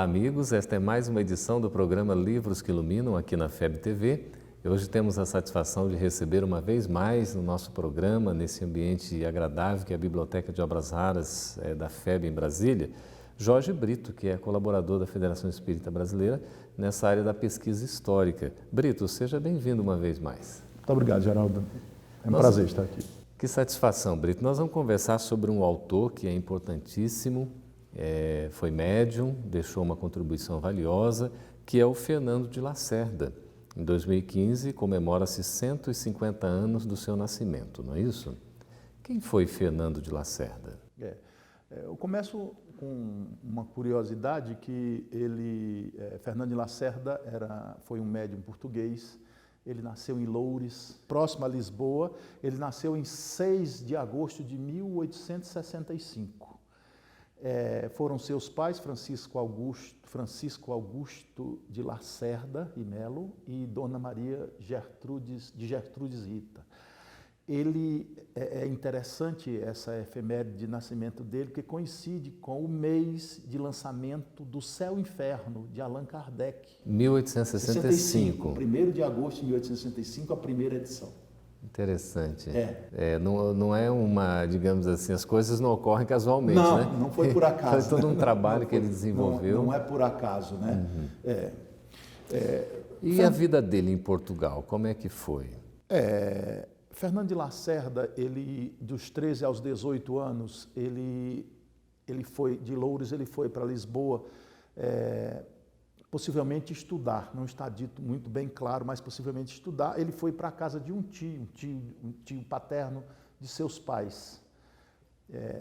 Olá, amigos. Esta é mais uma edição do programa Livros que Iluminam aqui na FEB TV. E hoje temos a satisfação de receber uma vez mais no nosso programa, nesse ambiente agradável que é a Biblioteca de Obras Raras da FEB em Brasília, Jorge Brito, que é colaborador da Federação Espírita Brasileira nessa área da pesquisa histórica. Brito, seja bem-vindo uma vez mais. Muito obrigado, Geraldo. É um prazer estar aqui. Que satisfação, Brito. Nós vamos conversar sobre um autor que é importantíssimo, foi médium, deixou uma contribuição valiosa, que é o Fernando de Lacerda. Em 2015, comemora-se 150 anos do seu nascimento, não é isso? Quem foi Fernando de Lacerda? Eu começo com uma curiosidade que Fernando de Lacerda foi um médium português. Ele nasceu em Loures, próximo a Lisboa. Ele nasceu em 6 de agosto de 1865. Foram seus pais, Francisco Augusto de Lacerda e Melo e Dona Maria de Gertrudes Rita. É interessante essa efeméride de nascimento dele, que coincide com o mês de lançamento do Céu e Inferno, de Allan Kardec. 1865. 1º de agosto de 1865, a primeira edição. Interessante. Não é uma, digamos assim, as coisas não ocorrem casualmente, né? Não foi por acaso. Foi todo um trabalho que ele desenvolveu. Não é por acaso, né? E a vida dele em Portugal, como é que foi? Fernando de Lacerda, dos 13 aos 18 anos, ele foi de Loures, ele foi para Lisboa, possivelmente estudar, não está dito muito bem claro, mas possivelmente estudar. Ele foi para a casa de um tio paterno de seus pais.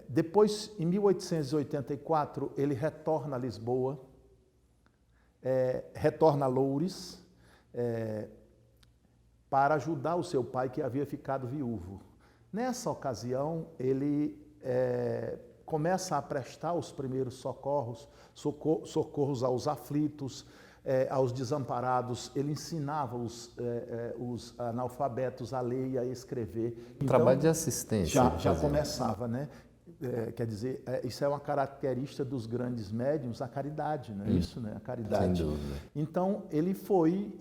Depois, em 1884, ele retorna a Lisboa, retorna a Loures, para ajudar o seu pai, que havia ficado viúvo. Nessa ocasião, ele começa a prestar os primeiros socorros aos aflitos, aos desamparados. Ele ensinava os analfabetos a ler e a escrever. Então, trabalho de assistência. Já começava, né? Quer dizer, isso é uma característica dos grandes médiuns, a caridade, não é isso, né? A caridade. Sem dúvida. Então, ele foi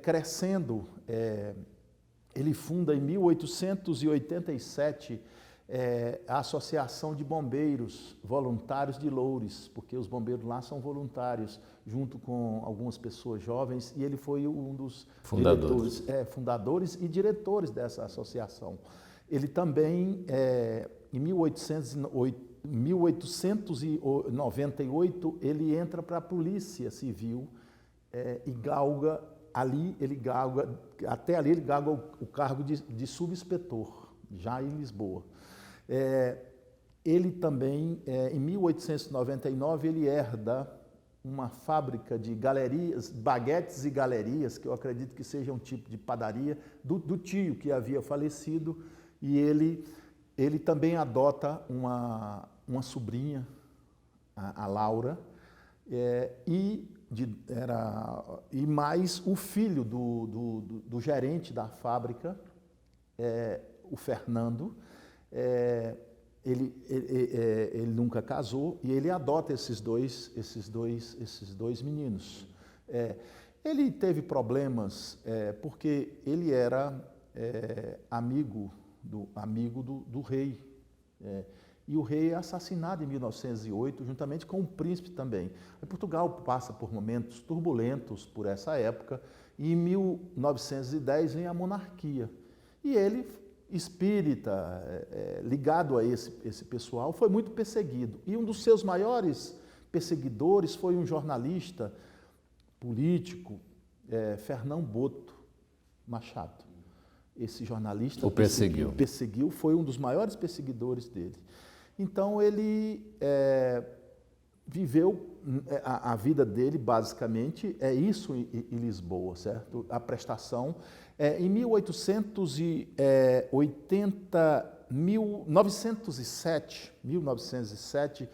crescendo. Ele funda em 1887 a Associação de Bombeiros Voluntários de Loures, porque os bombeiros lá são voluntários, junto com algumas pessoas jovens, e ele foi um dos fundadores e diretores dessa associação. Ele também, em 1898, ele entra para a Polícia Civil e galga, até ali ele galga o cargo de subinspetor, já em Lisboa. Ele também, em 1899, ele herda uma fábrica de galerias, baguetes e galerias, que eu acredito que seja um tipo de padaria, do tio que havia falecido, e ele também adota uma sobrinha, a Laura, e mais o filho do gerente da fábrica, o Fernando. Ele nunca casou e ele adota esses dois meninos. Ele teve problemas porque ele era amigo do rei. E o rei é assassinado em 1908, juntamente com o príncipe também. Portugal passa por momentos turbulentos por essa época, e em 1910 vem a monarquia. E ele, espírita, ligado a esse pessoal, foi muito perseguido. E um dos seus maiores perseguidores foi um jornalista político, Fernão Boto Machado. Esse jornalista o perseguiu, foi um dos maiores perseguidores dele. Então, ele viveu a vida dele, basicamente, isso em Lisboa, certo? A prestação. Em 1907,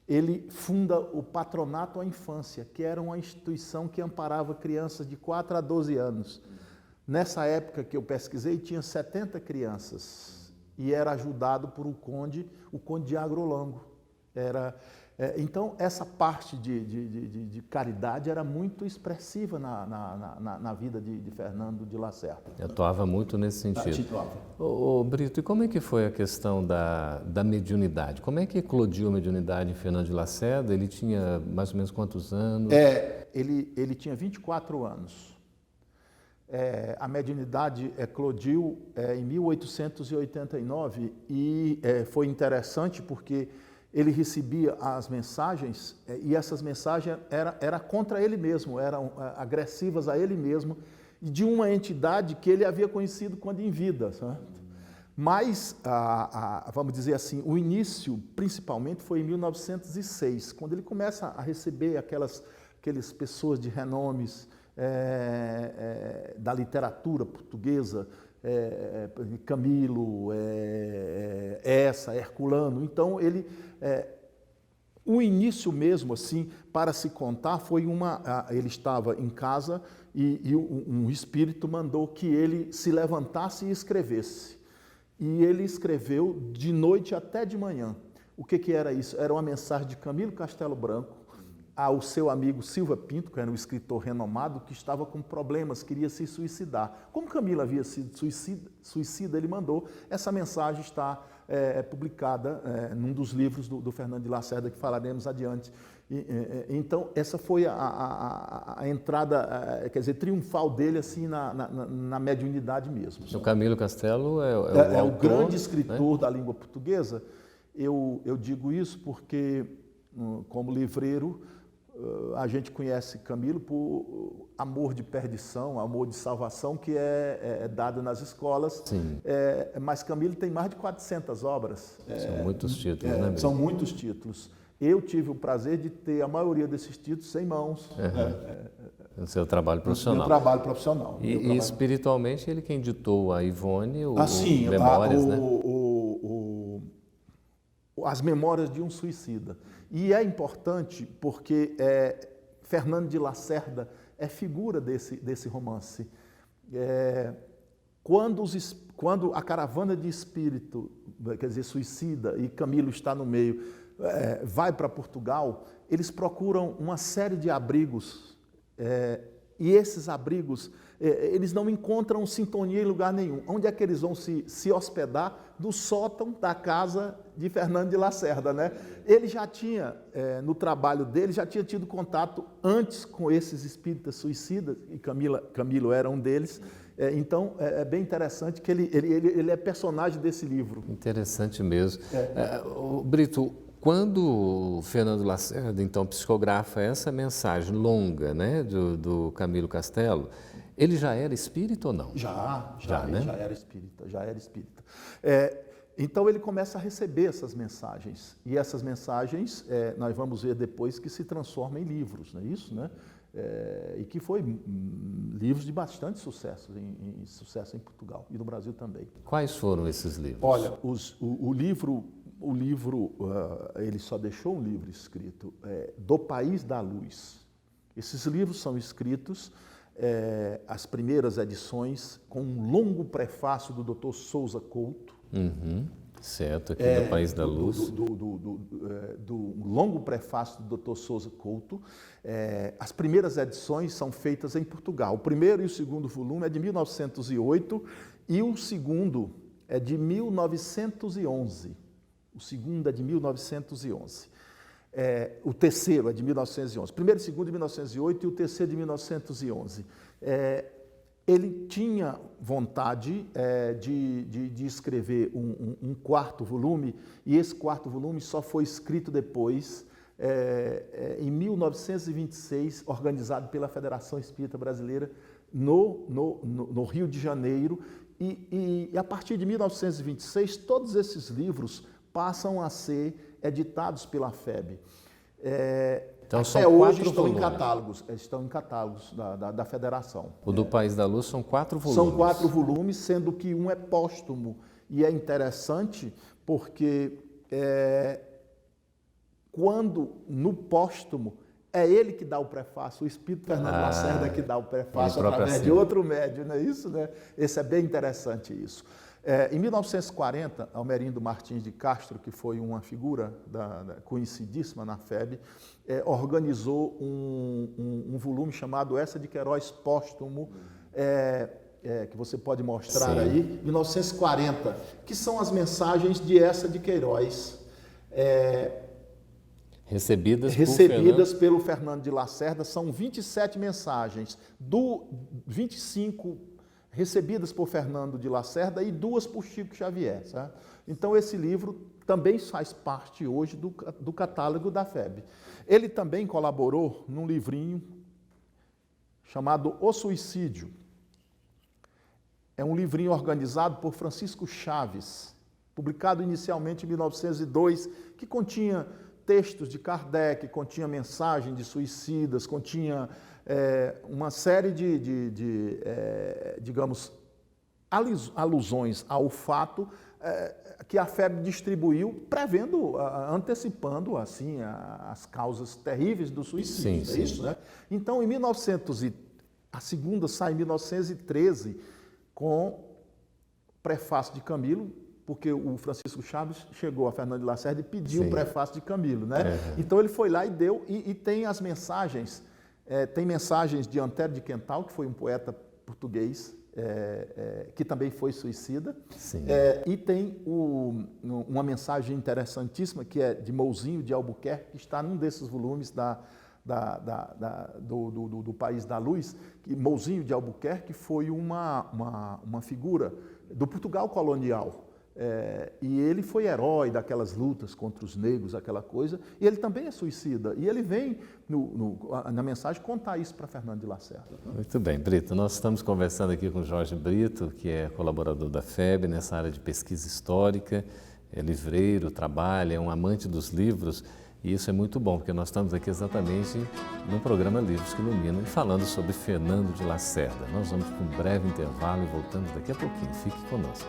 ele funda o Patronato à Infância, que era uma instituição que amparava crianças de 4 a 12 anos. Nessa época que eu pesquisei, tinha 70 crianças e era ajudado por o conde de Agrolango. Então, essa parte de caridade era muito expressiva na vida de Fernando de Lacerda. Atuava muito nesse sentido. Atuava. Ô, Brito, e como é que foi a questão da mediunidade? Como é que eclodiu a mediunidade em Fernando de Lacerda? Ele tinha mais ou menos quantos anos? Ele tinha 24 anos. A mediunidade eclodiu em 1889 e foi interessante porque ele recebia as mensagens e essas mensagens eram contra ele mesmo, eram agressivas a ele mesmo e de uma entidade que ele havia conhecido quando em vida. Certo? Mas, vamos dizer assim, o início principalmente foi em 1906, quando ele começa a receber aquelas pessoas de renomes da literatura portuguesa, Camilo, Herculano. Então, o início mesmo, assim, para se contar, foi ele estava em casa e um espírito mandou que ele se levantasse e escrevesse. E ele escreveu de noite até de manhã. O que era isso? Era uma mensagem de Camilo Castelo Branco ao seu amigo Silva Pinto, que era um escritor renomado, que estava com problemas, queria se suicidar. Como Camilo havia sido suicida, ele mandou. Essa mensagem está publicada num dos livros do Fernando de Lacerda, que falaremos adiante. Então, essa foi a entrada, quer dizer, triunfal dele assim, na mediunidade mesmo. O Camilo Castelo é o grande escritor, né, da língua portuguesa. Eu digo isso porque, como livreiro, a gente conhece Camilo por amor de perdição, amor de salvação, que é dado nas escolas. Sim. Mas Camilo tem mais de 400 obras. São muitos títulos, né? São muitos títulos. Eu tive o prazer de ter a maioria desses títulos sem mãos. No seu trabalho profissional. No meu trabalho profissional. E espiritualmente, ele quem ditou a Ivone, Memórias, né? As Memórias de um Suicida. E é importante porque Fernando de Lacerda é figura desse romance. Quando a caravana de espírito, quer dizer, suicida, e Camilo está no meio, vai para Portugal, eles procuram uma série de abrigos, e esses abrigos, eles não encontram sintonia em lugar nenhum. Onde é que eles vão se hospedar? Do sótão da casa de Fernando de Lacerda, né? Ele já tinha, no trabalho dele, já tinha tido contato antes com esses espíritas suicidas, e Camilo era um deles. Então, é bem interessante que ele é personagem desse livro. Interessante mesmo. Brito, quando o Fernando Lacerda, então, psicografa essa mensagem longa, né, do Camilo Castelo, ele já era espírita ou não? Já era espírita. Então ele começa a receber essas mensagens, e essas mensagens nós vamos ver depois que se transformam em livros, não é isso, né? E que foi livros de bastante sucesso, sucesso em Portugal e no Brasil também. Quais foram esses livros? Olha, o livro ele só deixou um livro escrito, Do País da Luz. Esses livros são escritos, as primeiras edições, com um longo prefácio do Dr. Souza Couto. Certo, aqui do País da Luz. Do longo prefácio do Dr. Souza Couto. As primeiras edições são feitas em Portugal. O primeiro e o segundo volume é de 1908 e o segundo é de 1911. O segundo é de 1911. O terceiro é de 1911. O primeiro e o segundo de 1908 e o terceiro de 1911. Ele tinha vontade de escrever um quarto volume, e esse quarto volume só foi escrito depois, em 1926, organizado pela Federação Espírita Brasileira, no Rio de Janeiro, e a partir de 1926, todos esses livros passam a ser editados pela FEB. Então, até hoje estão em catálogos da Federação. O do País da Luz são 4 volumes. São 4 volumes, sendo que um é póstumo. E é interessante porque quando no póstumo é ele que dá o prefácio, o Espírito Fernando Lacerda que dá o prefácio através de outro médium, não é isso, né? Esse é bem interessante isso. Em 1940, Almerindo Martins de Castro, que foi uma figura conhecidíssima na FEB, organizou um volume chamado Essa de Queiroz Póstumo, que você pode mostrar aí, 1940, que são as mensagens de Essa de Queiroz, recebidas pelo Fernando de Lacerda. São 27 mensagens, 25 recebidas por Fernando de Lacerda e 2 por Chico Xavier. Sabe? Então esse livro também faz parte hoje do catálogo da FEB. Ele também colaborou num livrinho chamado O Suicídio. É um livrinho organizado por Francisco Chaves, publicado inicialmente em 1902, que continha textos de Kardec, continha mensagem de suicidas, continha uma série digamos, alusões ao fato que a FEB distribuiu, antecipando assim as causas terríveis do suicídio. Sim, isso, né? Então, a segunda sai em 1913 com prefácio de Camilo, porque o Francisco Chaves chegou a Fernando de Lacerda e pediu o prefácio de Camilo, né? Então ele foi lá e deu, e tem as mensagens, tem mensagens de Antero de Quental, que foi um poeta português, que também foi suicida, e tem uma mensagem interessantíssima, que é de Mouzinho de Albuquerque, que está num desses volumes do País da Luz, que Mouzinho de Albuquerque foi uma figura do Portugal colonial. E ele foi herói daquelas lutas contra os negros, aquela coisa, e ele também é suicida. E ele vem, na mensagem, contar isso para Fernando de Lacerda. Muito bem, Brito. Nós estamos conversando aqui com Jorge Brito, que é colaborador da FEB nessa área de pesquisa histórica, é livreiro, trabalha, é um amante dos livros, e isso é muito bom, porque nós estamos aqui exatamente no programa Livros que Iluminam, falando sobre Fernando de Lacerda. Nós vamos para um breve intervalo e voltamos daqui a pouquinho. Fique conosco.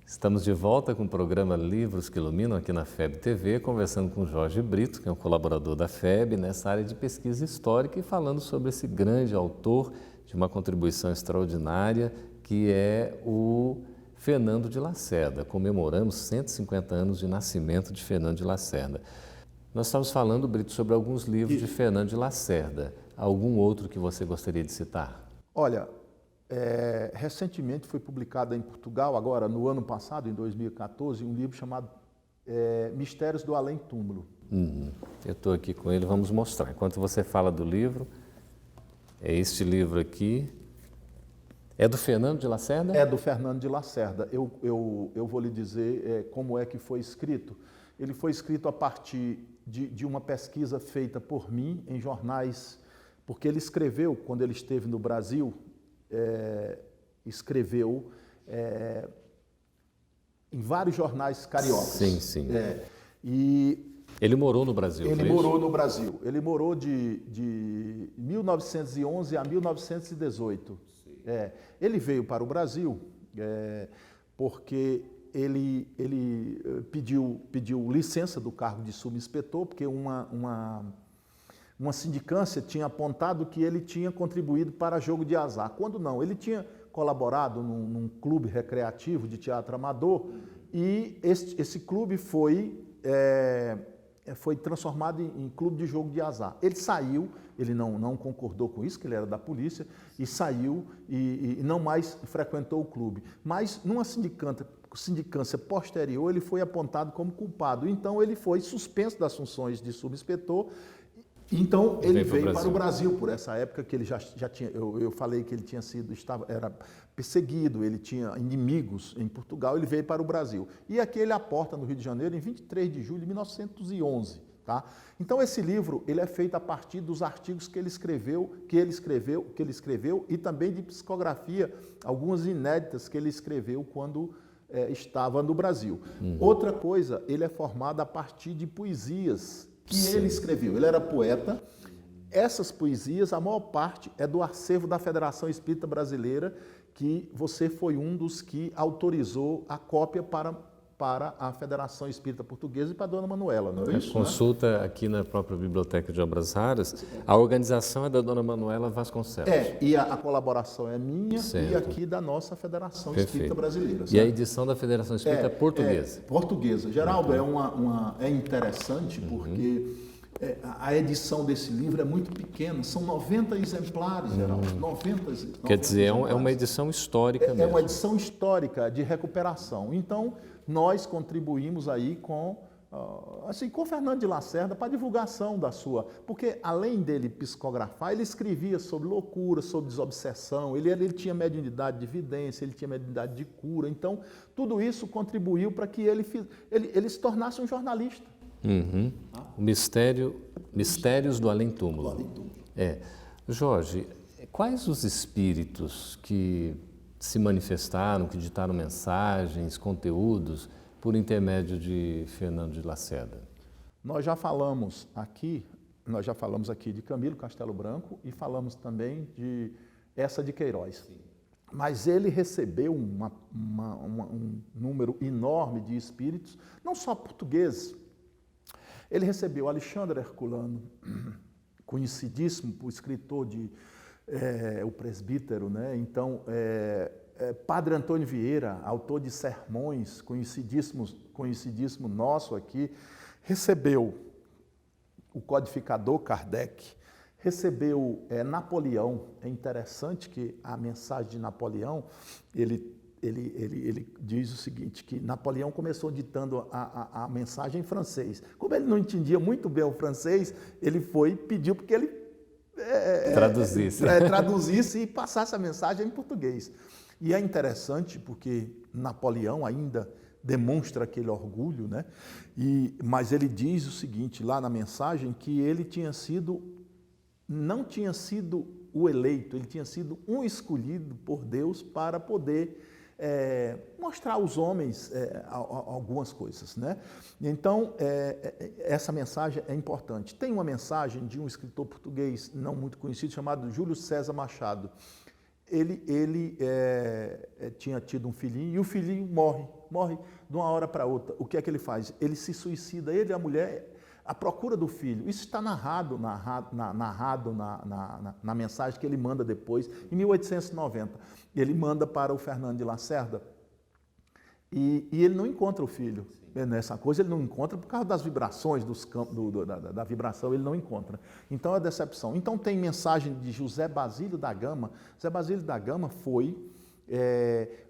Estamos de volta com o programa Livros que Iluminam aqui na FEB TV, conversando com Jorge Brito, que é um colaborador da FEB nessa área de pesquisa histórica e falando sobre esse grande autor de uma contribuição extraordinária que é o Fernando de Lacerda. Comemoramos 150 anos de nascimento de Fernando de Lacerda. Nós estamos falando, Brito, sobre alguns livros de Fernando de Lacerda. Algum outro que você gostaria de citar? Olha, recentemente foi publicado em Portugal, agora no ano passado, em 2014, um livro chamado Mistérios do Além-Túmulo. Eu estou aqui com ele, vamos mostrar. Enquanto você fala do livro, é este livro aqui. É do Fernando de Lacerda? É do Fernando de Lacerda. Eu vou lhe dizer como é que foi escrito. Ele foi escrito a partir de uma pesquisa feita por mim em jornais, porque ele escreveu, quando ele esteve no Brasil, escreveu em vários jornais cariocas. Sim. E ele morou no Brasil, Ele morou no Brasil. Ele morou de 1911 a 1918. Ele veio para o Brasil porque ele pediu licença do cargo de subinspetor, porque uma sindicância tinha apontado que ele tinha contribuído para jogo de azar. Quando não, ele tinha colaborado num clube recreativo de teatro amador e esse clube foi transformado em clube de jogo de azar. Ele saiu, ele não concordou com isso, que ele era da polícia, e saiu e não mais frequentou o clube. Mas numa sindicância posterior, ele foi apontado como culpado. Então ele foi suspenso das funções de subinspetor. Então ele veio para o Brasil por essa época que ele já tinha, eu falei que ele era perseguido, ele tinha inimigos em Portugal, ele veio para o Brasil. E aqui ele aporta no Rio de Janeiro em 23 de julho de 1911. Tá? Então esse livro ele é feito a partir dos artigos que ele escreveu e também de psicografia, algumas inéditas que ele escreveu quando estava no Brasil. Outra coisa, ele é formado a partir de poesias que ele escreveu. Ele era poeta. Essas poesias, a maior parte é do acervo da Federação Espírita Brasileira, que você foi um dos que autorizou a cópia para para a Federação Espírita Portuguesa e para a Dona Manuela, não é isso? Consulta aqui na própria Biblioteca de Obras Raras. A organização é da Dona Manuela Vasconcelos. E a colaboração é minha Certo. e aqui da nossa Federação Perfeito. Espírita Brasileira. E a edição da Federação Espírita Portuguesa. Portuguesa. Geraldo, é interessante porque a edição desse livro é muito pequena, são 90 exemplares, Geraldo. 90 Quer dizer, é uma exemplares. edição histórica mesmo. É uma edição histórica de recuperação. Então, nós contribuímos aí com o Fernando de Lacerda para a divulgação da sua... Porque, além dele psicografar, ele escrevia sobre loucura, sobre desobsessão, ele tinha mediunidade de vidência, ele tinha mediunidade de cura. Então, tudo isso contribuiu para que ele se tornasse um jornalista. Uhum. O Mistérios do Além-Túmulo. Jorge, quais os espíritos que se manifestaram, que ditaram mensagens, conteúdos, por intermédio de Fernando de Lacerda? Nós já falamos aqui de Camilo Castelo Branco e falamos também de Essa de Queiroz. Sim. Mas ele recebeu um número enorme de espíritos, não só portugueses. Ele recebeu Alexandre Herculano, conhecidíssimo por escritor o presbítero, né? Então, Padre Antônio Vieira, autor de sermões, conhecidíssimo nosso aqui, recebeu o codificador Kardec, recebeu Napoleão. É interessante que a mensagem de Napoleão, ele diz o seguinte, que Napoleão começou ditando a mensagem em francês. Como ele não entendia muito bem o francês, ele pediu porque ele traduzisse e passasse a mensagem em português. E é interessante porque Napoleão ainda demonstra aquele orgulho, né? Mas ele diz o seguinte, lá na mensagem, que ele não tinha sido o eleito, ele tinha sido um escolhido por Deus para poder mostrar aos homens algumas coisas, né? Então, essa mensagem é importante. Tem uma mensagem de um escritor português não muito conhecido, chamado Júlio César Machado. Ele tinha tido um filhinho e o filhinho morre de uma hora para outra. O que é que ele faz? Ele se suicida, ele e a mulher, à procura do filho. Isso está narrado na mensagem que ele manda depois, em 1890. Ele manda para o Fernando de Lacerda e ele não encontra o filho. Nessa coisa ele não encontra por causa das vibrações, dos campos, da vibração, ele não encontra. Então é decepção. Então tem mensagem de José Basílio da Gama. José Basílio da Gama foi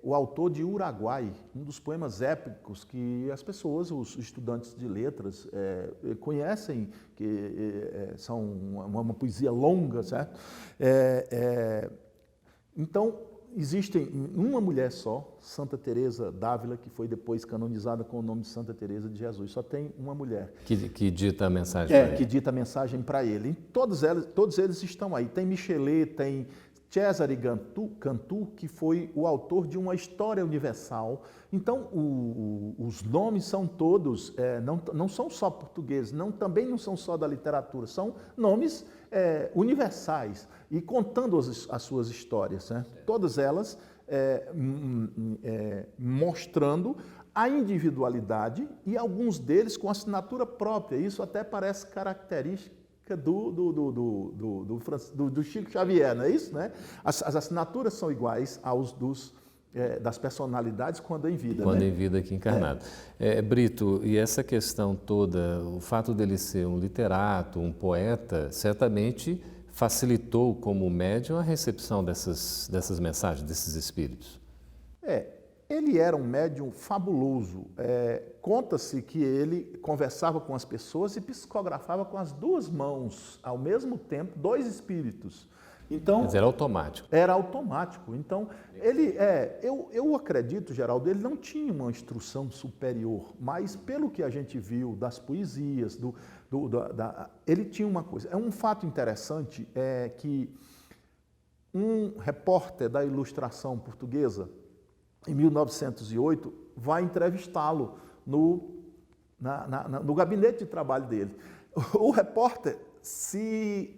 o autor de Uraguai, um dos poemas épicos que as pessoas, os estudantes de letras, conhecem, que são uma poesia longa, certo? Então, existe uma mulher só, Santa Teresa d'Ávila, que foi depois canonizada com o nome de Santa Teresa de Jesus. Só tem uma mulher. Que dita a mensagem para ele. Que dita a mensagem para ele. E todos eles estão aí. Tem Michelet, tem Cesare Cantu, que foi o autor de uma história universal. Então, os nomes são todos, não são só portugueses, também não são só da literatura, são nomes universais e contando as suas histórias, né? Todas elas mostrando a individualidade e alguns deles com assinatura própria. Isso até parece característica do Chico Xavier, não é isso? Né? As assinaturas são iguais aos das personalidades quando em vida. Quando né? em vida aqui encarnado. Brito, e essa questão toda, o fato dele ser um literato, um poeta, certamente facilitou como médium a recepção dessas mensagens, desses espíritos. Ele era um médium fabuloso. Conta-se que ele conversava com as pessoas e psicografava com as duas mãos, ao mesmo tempo, dois espíritos. Então, Mas era automático. Era automático. Então, eu acredito, Geraldo, ele não tinha uma instrução superior, mas pelo que a gente viu das poesias, ele tinha uma coisa. Um fato interessante é que um repórter da Ilustração Portuguesa, em 1908, vai entrevistá-lo no gabinete de trabalho dele. O repórter se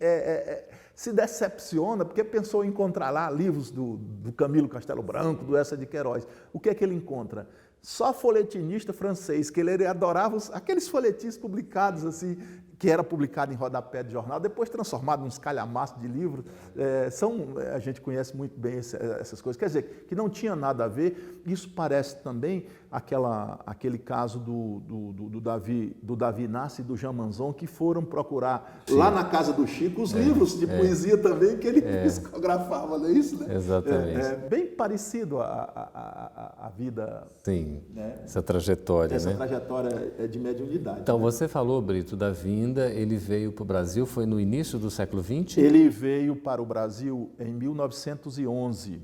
decepciona porque pensou em encontrar lá livros do Camilo Castelo Branco, do Essa de Queiroz. O que é que ele encontra? Só folhetinista francês, que ele adorava aqueles folhetins publicados assim, que era publicado em rodapé de jornal, depois transformado num calhamaço de livros. A gente conhece muito bem essas coisas. Quer dizer, que não tinha nada a ver. Isso parece também aquele caso do Davi Inácio e do Jean Manzon, que foram procurar lá na casa do Chico os livros de poesia também que ele psicografava, não é isso? Né? Exatamente. Bem parecido a vida. Sim, né? Essa trajetória. Essa trajetória de mediunidade. Então, né? você falou, Brito, da vinda, ele veio para o Brasil, foi no início do século XX? Ele veio para o Brasil em 1911.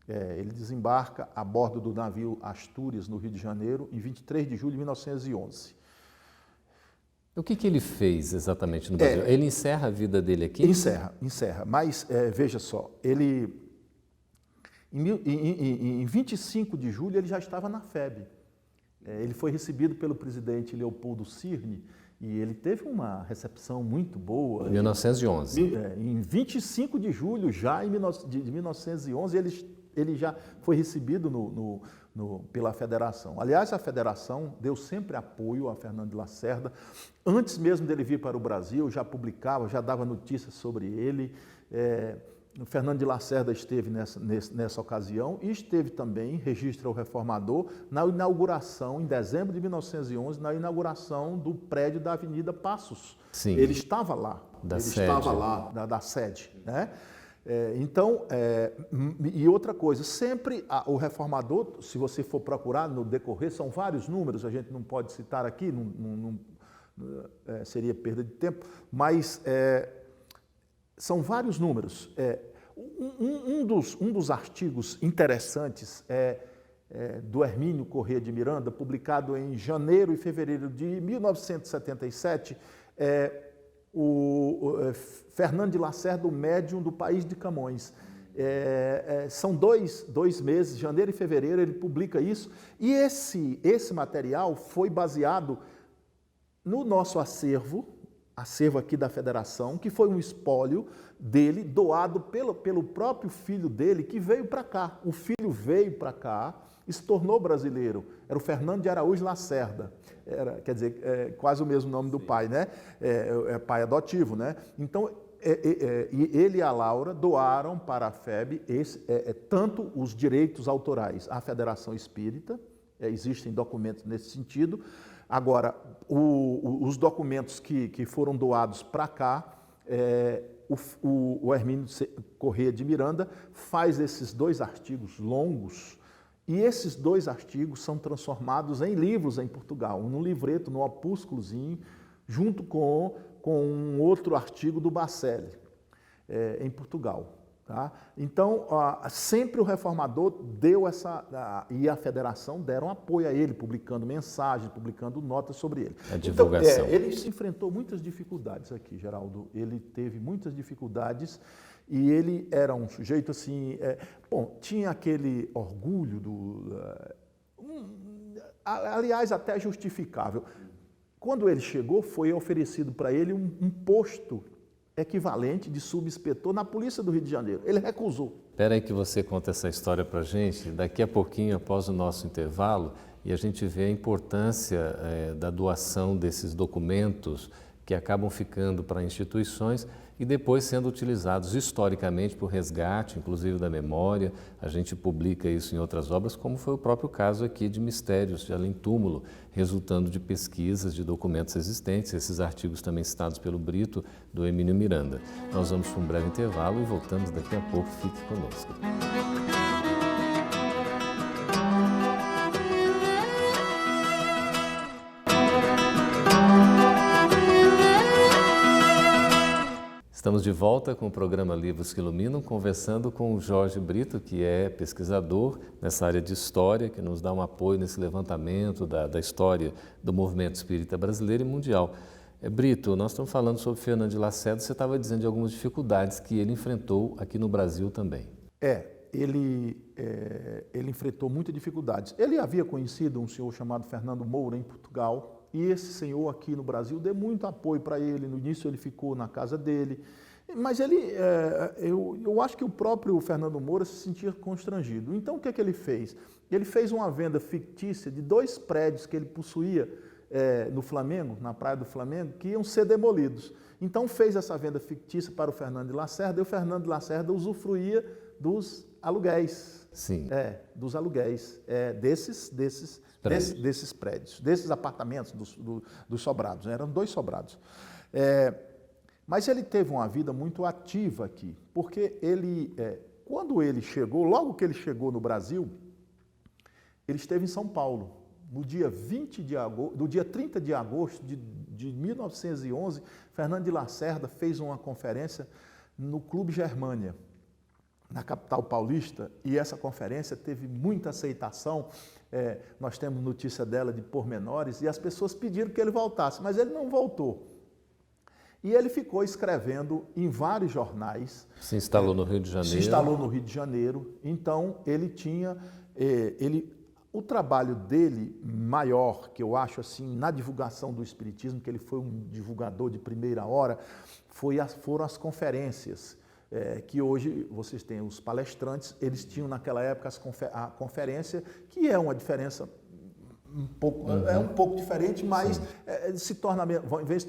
Ele desembarca a bordo do navio Astúrias, no Rio de Janeiro, em 23 de julho de 1911. O que ele fez exatamente no Brasil? Ele encerra a vida dele aqui? Encerra. Mas, veja só, ele, em 25 de julho, ele já estava na FEB. Ele foi recebido pelo presidente Leopoldo Cirne e ele teve uma recepção muito boa. Em 1911. Em 25 de julho, já de 1911, ele já foi recebido pela Federação. Aliás, a Federação deu sempre apoio a Fernando de Lacerda. Antes mesmo dele vir para o Brasil, já publicava, já dava notícias sobre ele. O Fernando de Lacerda esteve nessa ocasião e esteve também, registra o Reformador, na inauguração, em dezembro de 1911, na inauguração do prédio da Avenida Passos. Sim. Ele estava lá. Estava lá, da sede, né? E outra coisa, sempre o Reformador, se você for procurar no decorrer, são vários números, a gente não pode citar aqui, seria perda de tempo, mas são vários números. Um dos artigos interessantes do Hermínio Corrêa de Miranda, publicado em janeiro e fevereiro de 1977, o Fernando de Lacerda, o médium do país de Camões. São dois meses, janeiro e fevereiro, ele publica isso. E esse material foi baseado no nosso acervo aqui da Federação, que foi um espólio dele, doado pelo próprio filho dele, que veio para cá. O filho veio para cá e se tornou brasileiro. Era o Fernando de Araújo Lacerda. Quer dizer, quase o mesmo nome do pai, né? Pai adotivo, né? Então, ele e a Laura doaram para a FEB tanto os direitos autorais à Federação Espírita, existem documentos nesse sentido. Agora, os documentos que foram doados para cá, o Hermínio Corrêa de Miranda faz esses 2 artigos longos, e esses 2 artigos são transformados em livros em Portugal, num livreto, num opúsculozinho, junto com um outro artigo do Bacelli, em Portugal. Tá? Então, sempre o Reformador e a Federação deram apoio a ele, publicando mensagens, publicando notas sobre ele. A divulgação. Então, ele se enfrentou muitas dificuldades aqui, Geraldo. Ele teve muitas dificuldades e ele era um sujeito assim... tinha aquele orgulho aliás, até justificável. Quando ele chegou, foi oferecido para ele um posto equivalente de subinspetor na Polícia do Rio de Janeiro. Ele recusou. Espera aí que você conta essa história para a gente, daqui a pouquinho, após o nosso intervalo, e a gente vê a importância da doação desses documentos que acabam ficando para instituições e depois sendo utilizados historicamente por resgate, inclusive da memória. A gente publica isso em outras obras, como foi o próprio caso aqui de Mistérios de Além Túmulo, resultando de pesquisas de documentos existentes, esses artigos também citados pelo Brito, do Hermínio Miranda. Nós vamos para um breve intervalo e voltamos daqui a pouco. Fique conosco. Estamos de volta com o programa Livros que Iluminam, conversando com o Jorge Brito, que é pesquisador nessa área de história, que nos dá um apoio nesse levantamento da história do movimento espírita brasileiro e mundial. Brito, nós estamos falando sobre Fernando de Lacerda, você estava dizendo de algumas dificuldades que ele enfrentou aqui no Brasil também. Ele enfrentou muitas dificuldades. Ele havia conhecido um senhor chamado Fernando Moura em Portugal, e esse senhor aqui no Brasil deu muito apoio para ele. No início ele ficou na casa dele, Mas eu acho que o próprio Fernando Moura se sentia constrangido. Então, o que é que ele fez? Ele fez uma venda fictícia de 2 prédios que ele possuía no Flamengo, na Praia do Flamengo, que iam ser demolidos. Então, fez essa venda fictícia para o Fernando de Lacerda, e o Fernando de Lacerda usufruía dos aluguéis. Sim. Dos aluguéis desses prédios, desses apartamentos, dos sobrados. Eram 2 sobrados. Mas ele teve uma vida muito ativa aqui, porque quando ele chegou, logo que ele chegou no Brasil, ele esteve em São Paulo. No dia 30 de agosto de 1911, Fernando de Lacerda fez uma conferência no Clube Germânia, na capital paulista, e essa conferência teve muita aceitação. Nós temos notícia dela de pormenores, e as pessoas pediram que ele voltasse, mas ele não voltou. E ele ficou escrevendo em vários jornais. Se instalou no Rio de Janeiro. Se instalou no Rio de Janeiro. Então, ele tinha... o trabalho dele maior, que eu acho assim, na divulgação do Espiritismo, que ele foi um divulgador de primeira hora, foram as conferências. Que hoje vocês têm os palestrantes, eles tinham naquela época a conferência, que é uma diferença um pouco diferente, mas em vez de se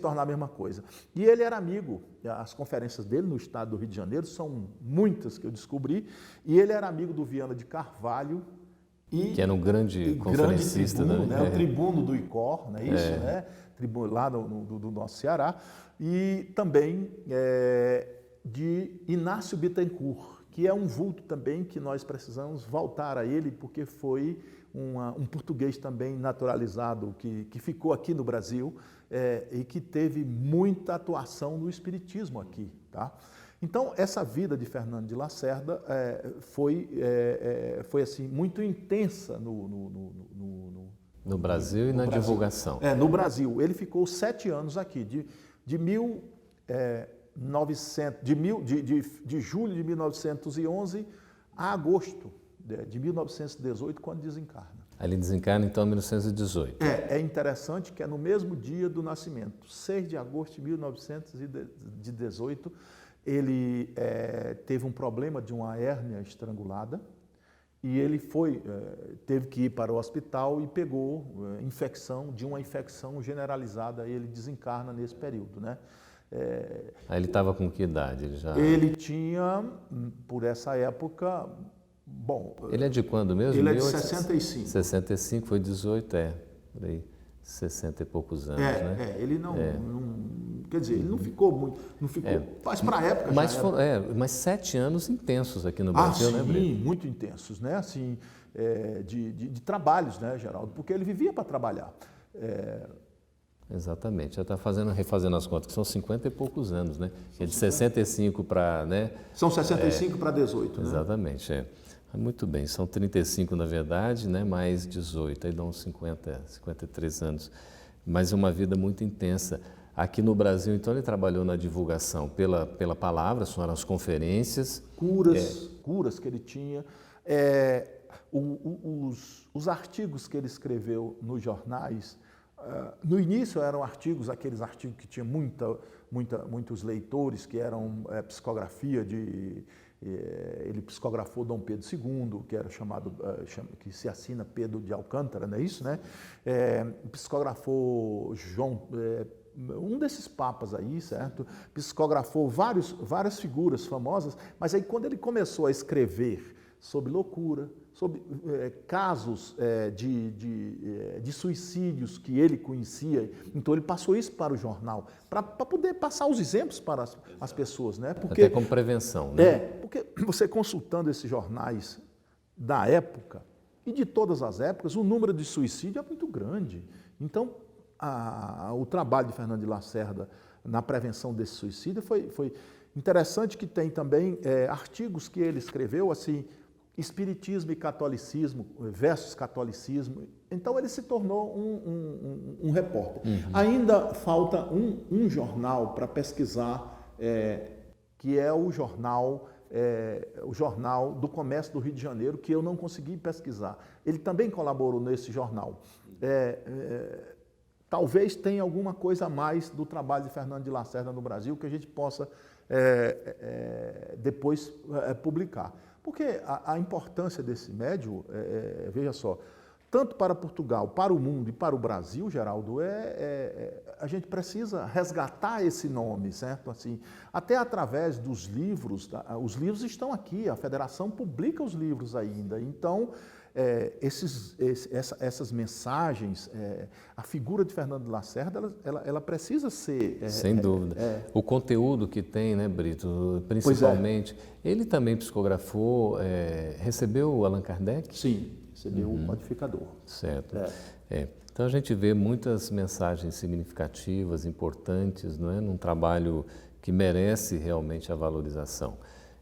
tornar a mesma coisa. E ele era amigo, as conferências dele no estado do Rio de Janeiro são muitas que eu descobri, e ele era amigo do Viana de Carvalho, que era um grande conferencista, tribuno, né? O tribuno do ICOR, né? Isso, né? Tribuno lá do nosso Ceará, e também de Inácio Bittencourt, que é um vulto também que nós precisamos voltar a ele, porque foi um português também naturalizado que ficou aqui no Brasil e que teve muita atuação no espiritismo aqui, tá? Então, essa vida de Fernando de Lacerda foi assim, muito intensa no Brasil e na divulgação. No Brasil. Ele ficou 7 anos aqui, de julho de 1911 a agosto de 1918, quando desencarna. Ele desencarna, então, em 1918. É interessante que é no mesmo dia do nascimento, 6 de agosto de 1918, ele teve um problema de uma hérnia estrangulada e ele teve que ir para o hospital e pegou uma infecção generalizada, e ele desencarna nesse período, né? Aí ele estava com que idade? Ele tinha, por essa época, Ele é de quando mesmo? Ele é de 65. 65, foi 18, por aí, 60 e poucos anos, né? Ele não, quer dizer, ele não ficou muito, mas para a época mas 7 anos intensos aqui no Brasil, né, Brito? Sim, muito intensos, né? Assim, de trabalhos, né, Geraldo? Porque ele vivia para trabalhar. Exatamente, já está refazendo as contas, que são 50 e poucos anos, né? É de 65 para... Né? São 65 para 18, né? Exatamente, Muito bem, são 35 na verdade, né? Mais 18, aí dão 53 anos. Mas é uma vida muito intensa. Aqui no Brasil, então, ele trabalhou na divulgação pela palavra, são as conferências. Curas que ele tinha. Os artigos que ele escreveu nos jornais, no início eram aqueles artigos que tinham muitos leitores, que eram psicografia ele psicografou Dom Pedro II, que era chamado, que se assina Pedro de Alcântara, não é isso, né? Psicografou um desses papas aí, certo? Psicografou várias figuras famosas, mas aí quando ele começou a escrever sobre loucura, sobre casos de suicídios que ele conhecia, então ele passou isso para o jornal, para poder passar os exemplos para as pessoas, né? Porque, até como prevenção, né? Porque você consultando esses jornais da época e de todas as épocas, o número de suicídio é muito grande. Então, o trabalho de Fernando de Lacerda na prevenção desse suicídio foi interessante, que tem também artigos que ele escreveu, assim, Espiritismo e Catolicismo versus Catolicismo. Então ele se tornou um repórter. Ainda falta um jornal para pesquisar, que é o jornal do Comércio do Rio de Janeiro, que eu não consegui pesquisar. Ele também colaborou nesse jornal. Talvez tenha alguma coisa a mais do trabalho de Fernando de Lacerda no Brasil que a gente possa depois publicar. Porque a importância desse médium, veja só, tanto para Portugal, para o mundo e para o Brasil, Geraldo, a gente precisa resgatar esse nome, certo? Assim, até através dos livros, os livros estão aqui, a federação publica os livros ainda, então essas mensagens, a figura de Fernando de Lacerda, ela precisa ser... Sem dúvida. O conteúdo que tem, né, Brito, principalmente, ele também psicografou, recebeu o Allan Kardec? Sim, recebeu o codificador. Certo. Então a gente vê muitas mensagens significativas, importantes, não é? Num trabalho que merece realmente a valorização.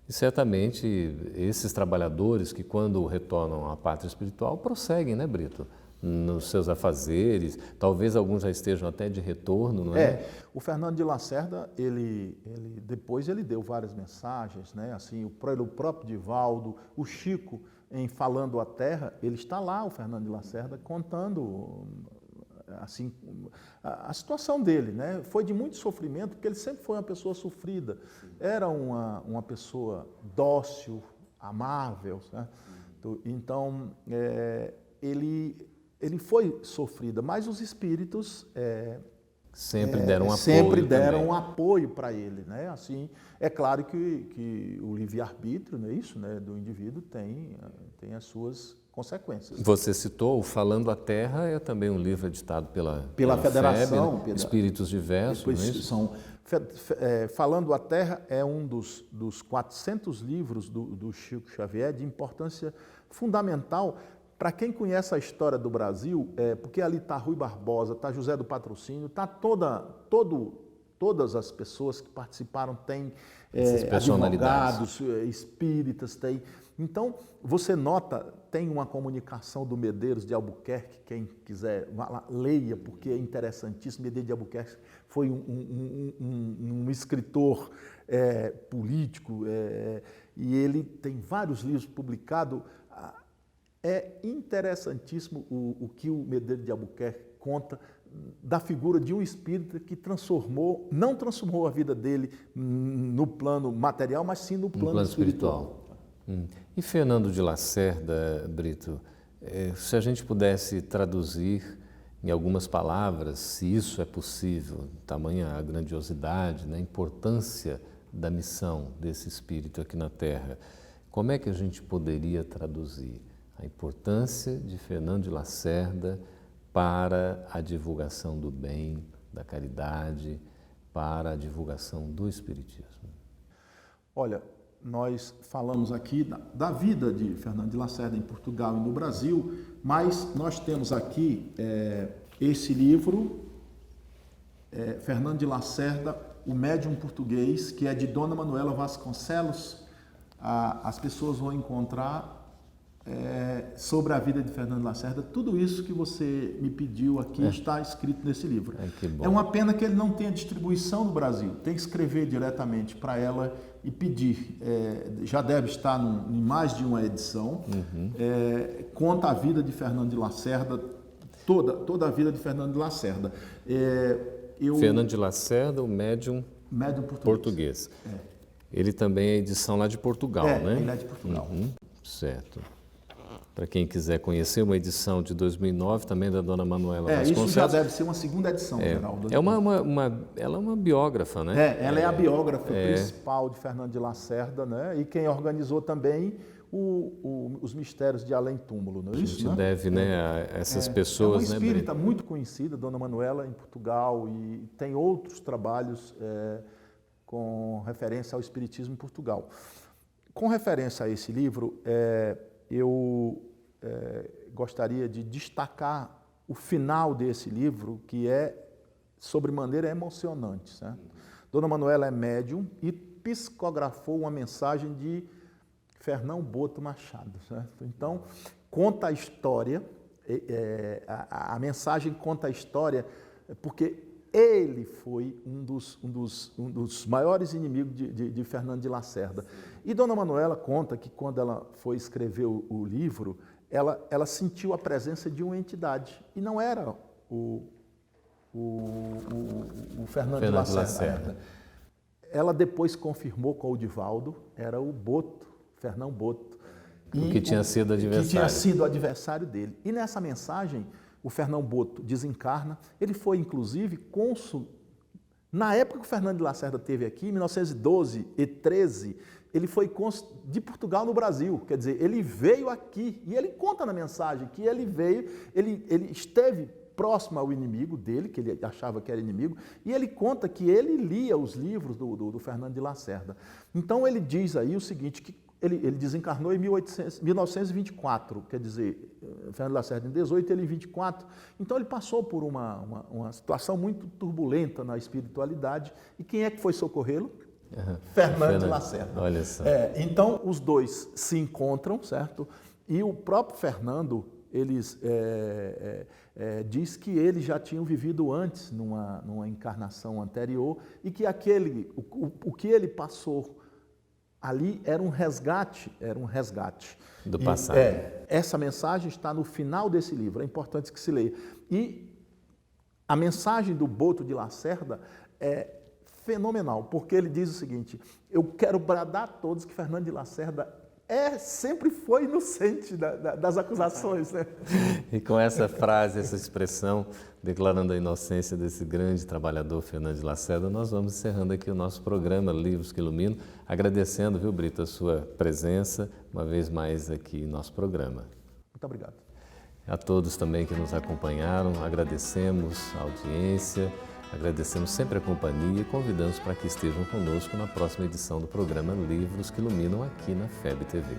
E certamente esses trabalhadores que quando retornam à pátria espiritual prosseguem, né, Brito? Nos seus afazeres, talvez alguns já estejam até de retorno, não é? O Fernando de Lacerda, depois ele deu várias mensagens, né? Assim, o próprio Divaldo, o Chico, em Falando a Terra, ele está lá, o Fernando de Lacerda, contando assim, a situação dele, né? Foi de muito sofrimento, porque ele sempre foi uma pessoa sofrida. Era uma pessoa dócil, amável, né? Então, ele foi sofrida, mas os espíritos sempre deram apoio. Sempre deram apoio para ele, né? Assim, é claro que o livre-arbítrio, não é isso, né, do indivíduo tem as suas consequências. Você citou o Falando a Terra, é também um livro editado pela Federação. FEB, né? Espíritos Diversos, não é isso? Falando a Terra é um dos 400 livros do Chico Xavier de importância fundamental para quem conhece a história do Brasil, porque ali está Rui Barbosa, está José do Patrocínio, está todas as pessoas que participaram, tem advogados, espíritas, tem. Então, você nota, tem uma comunicação do Medeiros de Albuquerque, quem quiser, leia, porque é interessantíssimo. Medeiros de Albuquerque foi um escritor político, e ele tem vários livros publicados. É interessantíssimo o que o Medeiros de Albuquerque conta da figura de um espírita que não transformou a vida dele no plano material, mas sim no plano espiritual. E Fernando de Lacerda, Brito, se a gente pudesse traduzir em algumas palavras, se isso é possível, tamanha a grandiosidade, né, a importância da missão desse espírito aqui na Terra, como é que a gente poderia traduzir a importância de Fernando de Lacerda para a divulgação do bem, da caridade, para a divulgação do Espiritismo? Olha, nós falamos aqui da vida de Fernando de Lacerda em Portugal e no Brasil, mas nós temos aqui esse livro, Fernando de Lacerda, o Médium Português, que é de Dona Manuela Vasconcelos. As pessoas vão encontrar sobre a vida de Fernando de Lacerda. Tudo isso que você me pediu aqui está escrito nesse livro. Que bom. É uma pena que ele não tenha distribuição no Brasil. Tem que escrever diretamente para ela e pedir. Já deve estar em mais de uma edição. Conta a vida de Fernando de Lacerda, toda a vida de Fernando de Lacerda. Fernando de Lacerda, o médium português. Ele também é edição lá de Portugal, né? Ele é de Portugal. Certo. Para quem quiser conhecer, uma edição de 2009, também da Dona Manuela Vasconcelos. Isso já deve ser uma segunda edição, Geraldo. Ela é uma biógrafa, né? Ela é a biógrafa principal de Fernando de Lacerda, né? E quem organizou também os Mistérios de Além Túmulo, não é isso? A gente deve, né, a essas pessoas, né? É uma espírita muito conhecida, Dona Manuela, em Portugal, e tem outros trabalhos com referência ao espiritismo em Portugal. Com referência a esse livro, eu gostaria de destacar o final desse livro, que é sobremaneira emocionante. Certo? Dona Manuela é médium e psicografou uma mensagem de Fernão Boto Machado. Certo? Então, conta a história, a mensagem conta a história, porque ele foi um dos maiores inimigos de Fernando de Lacerda. E Dona Manuela conta que quando ela foi escrever o livro, ela sentiu a presença de uma entidade. E não era o Fernando de Lacerda. ela depois confirmou com o Divaldo, era o Boto, Fernão Boto. O que tinha sido adversário. Que tinha sido adversário dele. E nessa mensagem, o Fernão Boto desencarna, ele foi inclusive cônsul. Na época que o Fernando de Lacerda esteve aqui, em 1912 e 13, ele foi cônsul de Portugal no Brasil. Quer dizer, ele veio aqui e ele conta na mensagem que ele veio, ele esteve próximo ao inimigo dele, que ele achava que era inimigo, e ele conta que ele lia os livros do Fernando de Lacerda. Então ele diz aí o seguinte, que ele desencarnou em 1924, quer dizer, Fernando de Lacerda em 18, ele em 24. Então ele passou por uma situação muito turbulenta na espiritualidade. E quem é que foi socorrê-lo? Fernando de Lacerda. Olha só. Então os dois se encontram, certo? E o próprio Fernando, diz que eles já tinham vivido antes, numa encarnação anterior, e que o que ele passou ali era um resgate. Do passado. Essa mensagem está no final desse livro, é importante que se leia. E a mensagem do Boto de Lacerda é fenomenal, porque ele diz o seguinte: eu quero bradar a todos que Fernando de Lacerda sempre foi inocente das acusações, né? E com essa frase, essa expressão, declarando a inocência desse grande trabalhador Fernando de Lacerda, nós vamos encerrando aqui o nosso programa Livros que Iluminam, agradecendo, viu, Brito, a sua presença uma vez mais aqui em nosso programa. Muito obrigado. A todos também que nos acompanharam, agradecemos a audiência, agradecemos sempre a companhia e convidamos para que estejam conosco na próxima edição do programa Livros que Iluminam aqui na FEB TV.